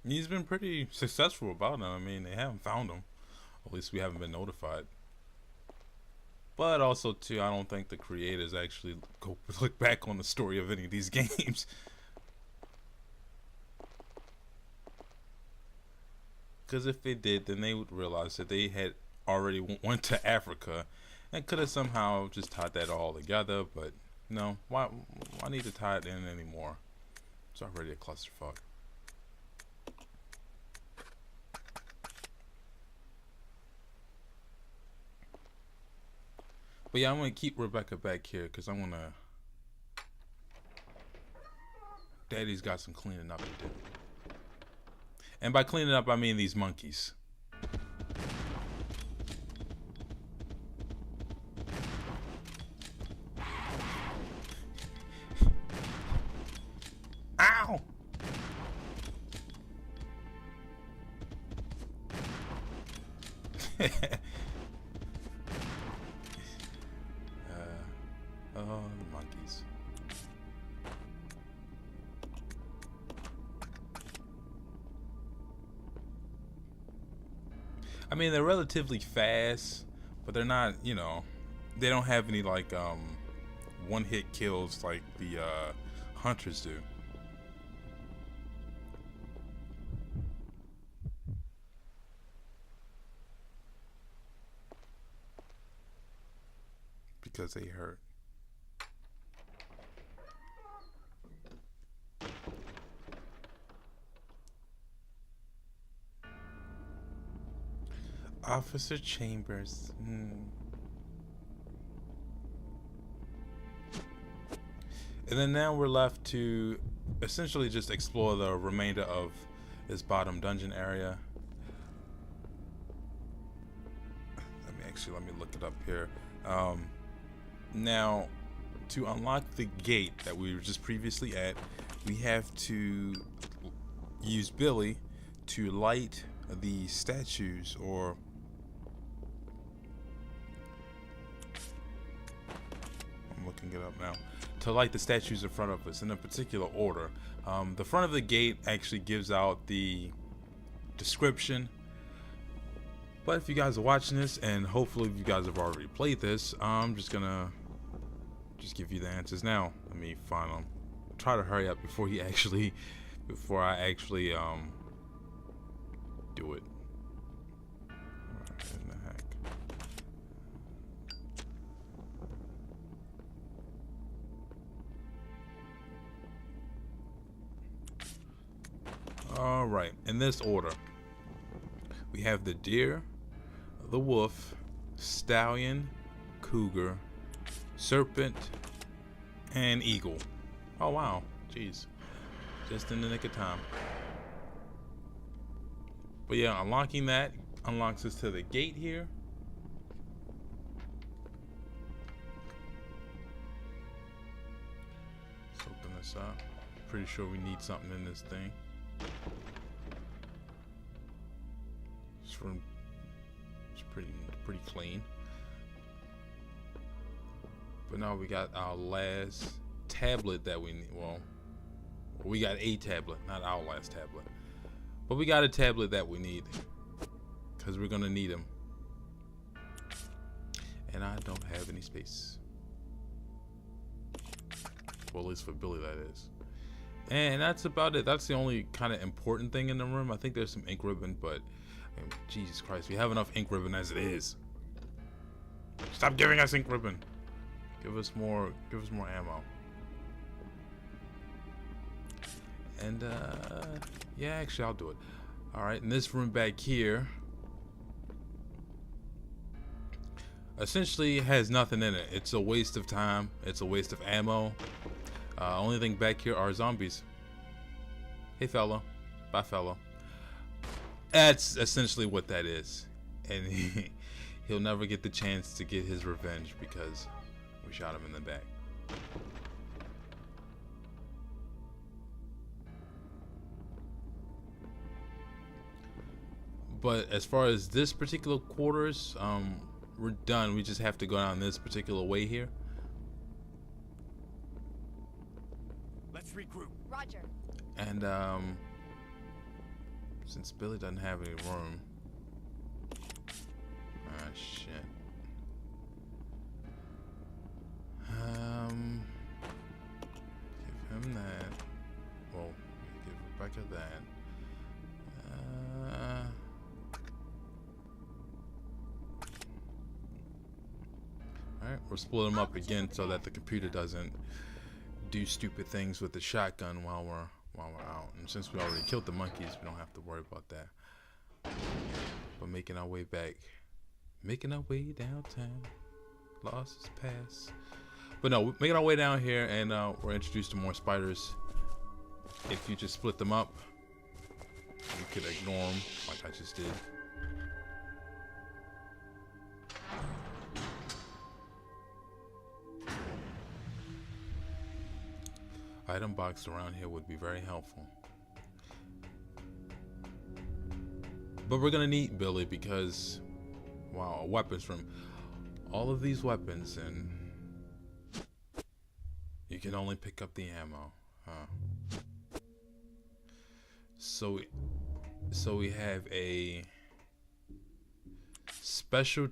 He's been pretty successful about it. I mean, they haven't found him. At least we haven't been notified. But also, too, I don't think the creators actually go look back on the story of any of these games. Because if they did, then they would realize that they had already went to Africa and could have somehow just tied that all together. But no, why need to tie it in anymore? It's already a clusterfuck. But yeah, I'm gonna keep Rebecca back here because I wanna. Daddy's got some cleaning up to do. And by cleaning up, I mean these monkeys. Ow! Oh, the monkeys. I mean, they're relatively fast, but they're not, they don't have any like one hit kills like the hunters do. Because they hurt. Officer Chambers. And then now we're left to essentially just explore the remainder of this bottom dungeon area. Let me look it up here. Now, to unlock the gate that we were just previously at, we have to use Billy to light the statues, or I'm looking it up now, to light the statues in front of us in a particular order. The front of the gate actually gives out the description. But if you guys are watching this, and hopefully you guys have already played this, I'm just gonna give you the answers now. Let me find them. Try to hurry up before I actually do it. What in the heck? All right, in this order, we have the deer, the wolf, stallion, cougar, serpent, and eagle. Oh wow, jeez, just in the nick of time. But yeah, unlocking that unlocks us to the gate here. Let's open this up. Pretty sure we need something in this thing. It's pretty clean. But now we got our last tablet that we need. Well, we got a tablet, not our last tablet. But we got a tablet that we need, because we're gonna need them. And I don't have any space. Well, at least for Billy, that is. And that's about it. That's the only kind of important thing in the room. I think there's some ink ribbon, but I mean, Jesus Christ, we have enough ink ribbon as it is. Stop giving us ink ribbon. Give us more ammo. And yeah, actually I'll do it. Alright, in this room back here essentially has nothing in it. It's a waste of time. It's a waste of ammo. Only thing back here are zombies. Hey fella. Bye fella. That's essentially what that is. And he'll never get the chance to get his revenge because we shot him in the back. But as far as this particular quarters, we're done. We just have to go down this particular way here. Let's regroup. Roger. And Since Billy doesn't have any room. Ah, shit. Give him that. Well, give Rebecca that. Alright, we'll split them up again so that the computer doesn't do stupid things with the shotgun while we're out. And since we already killed the monkeys, we don't have to worry about that. But making our way back. Making our way downtown. Lost is past. But no, we're making our way down here, and we're introduced to more spiders. If you just split them up, you could ignore them like I just did. Item box around here would be very helpful. But we're gonna need Billy because, wow, a weapons room. All of these weapons, and you can only pick up the ammo, huh? So we have a special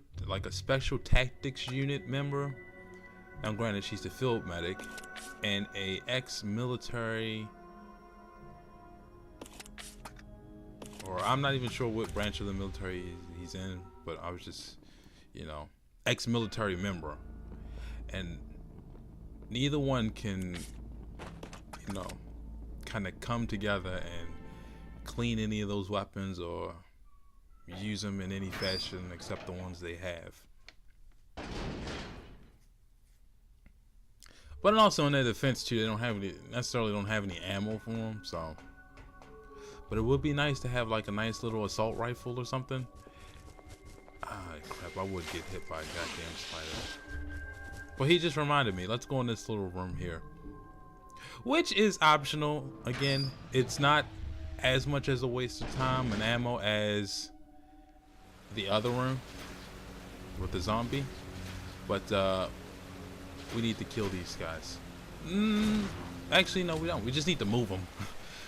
tactics unit member. Now granted, she's the field medic, and a ex-military, or I'm not even sure what branch of the military he's in, but I was just, you know, ex-military member, and neither one can, you know, kind of come together and clean any of those weapons or use them in any fashion except the ones they have. But also in their defense too, they necessarily don't have any ammo for them, so. But it would be nice to have like a nice little assault rifle or something. Ah, crap, I would get hit by a goddamn spider. Well, he just reminded me, let's go in this little room here. Which is optional. Again, it's not as much as a waste of time and ammo as the other room with the zombie. But we need to kill these guys. Actually, no, we don't. We just need to move them.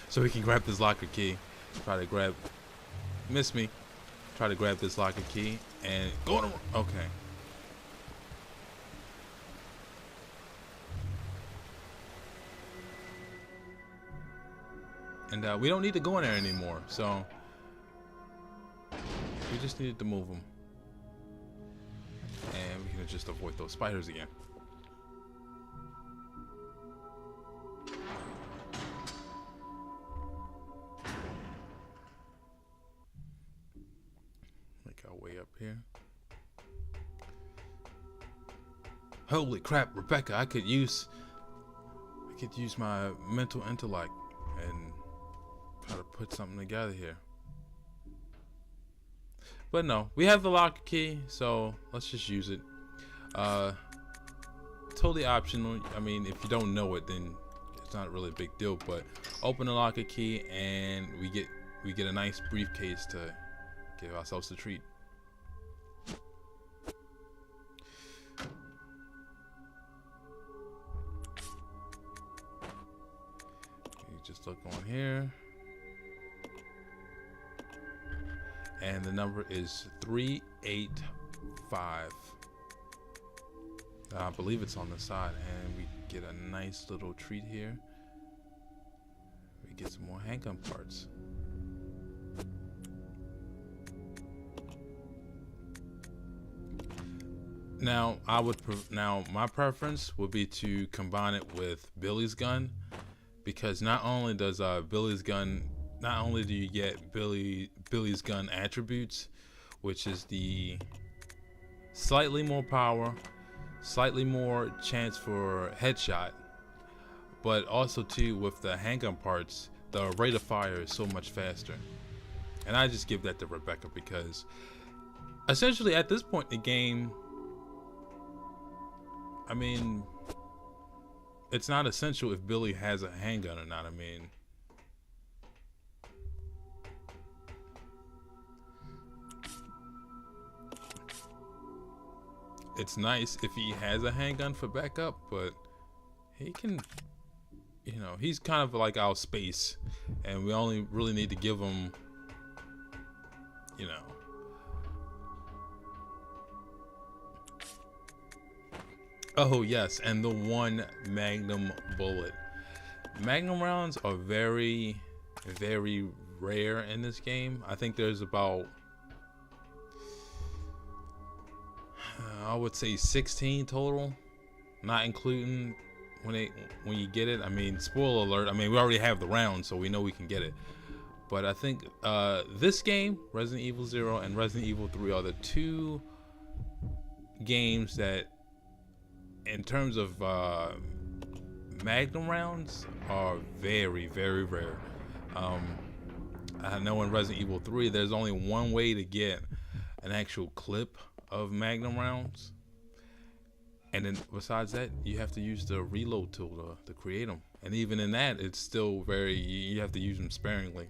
So we can grab this locker key. Try to grab... Miss me. Try to grab this locker key and go to... Okay. And we don't need to go in there anymore, so we just needed to move them, and we can just avoid those spiders again. Make our way up here. Holy crap, Rebecca! I could use my mental intellect and try to put something together here. But no, we have the locker key, so let's just use it. Totally optional. I mean, if you don't know it, then it's not really a big deal. But open the locker key, and we get a nice briefcase to give ourselves a treat. You just look on here. And the number is 385. I believe it's on the side, and we get a nice little treat here. We get some more handgun parts. Now, my preference would be to combine it with Billy's gun, because not only does Billy's gun, not only do you get Billy's gun attributes, which is the slightly more power, slightly more chance for headshot, but also too with the handgun parts, the rate of fire is so much faster. And I just give that to Rebecca because essentially at this point in the game, I mean, it's not essential if Billy has a handgun or not. I mean, it's nice if he has a handgun for backup, but he can, you know, he's kind of like our space, and we only really need to give him you know. Oh yes, and the one Magnum bullet. Magnum rounds are very, very rare in this game. I think there's about, I would say 16 total, not including when you get it. I mean, spoiler alert. I mean, we already have the round, so we know we can get it. But I think this game, Resident Evil 0 and Resident Evil 3, are the two games that, in terms of Magnum rounds, are very, very rare. I know in Resident Evil 3, there's only one way to get an actual clip of Magnum rounds. And then besides that, you have to use the reload tool to create them. And even in that, it's still very, you have to use them sparingly.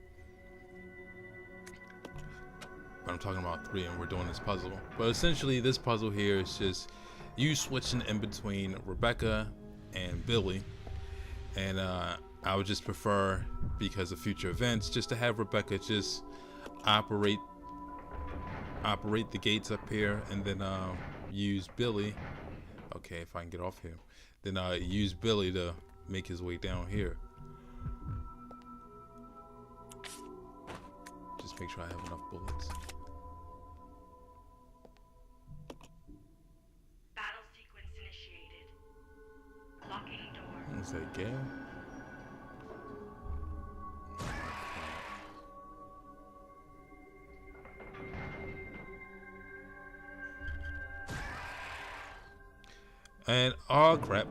But I'm talking about 3 and we're doing this puzzle. But essentially this puzzle here is just you switching in between Rebecca and Billy. And I would just prefer, because of future events, just to have Rebecca just operate the gates up here, and then use Billy. Okay, if I can get off here, then use Billy to make his way down here. Just make sure I have enough bullets. Battle sequence initiated. Locking door. Is that Gale? And oh crap.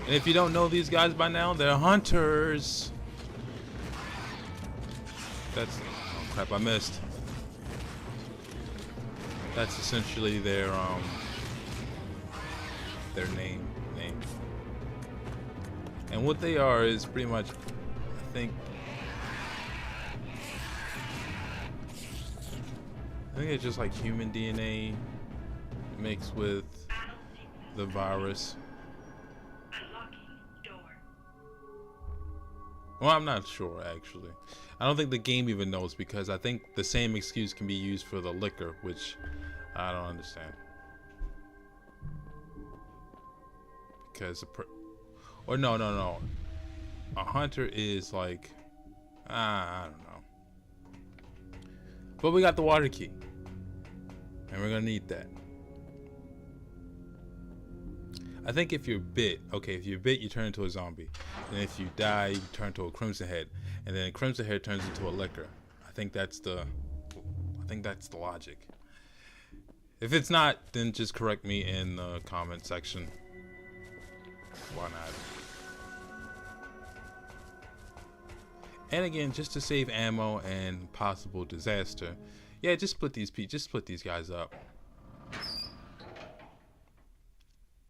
And if you don't know these guys by now, they're hunters. That's, oh crap, I missed. That's essentially their name. And what they are is pretty much, I think it's just like human DNA mixed with the virus. Well, I'm not sure actually. I don't think the game even knows, because I think the same excuse can be used for the liquor, which I don't understand. Because no. A hunter is like, I don't know. But we got the water key, and we're gonna need that. I think if you're bit, you turn into a zombie, and if you die, you turn to a crimson head, and then a crimson head turns into a liquor. I think that's the logic. If it's not, then just correct me in the comment section. Why not? And again, just to save ammo and possible disaster, yeah, just split these guys up.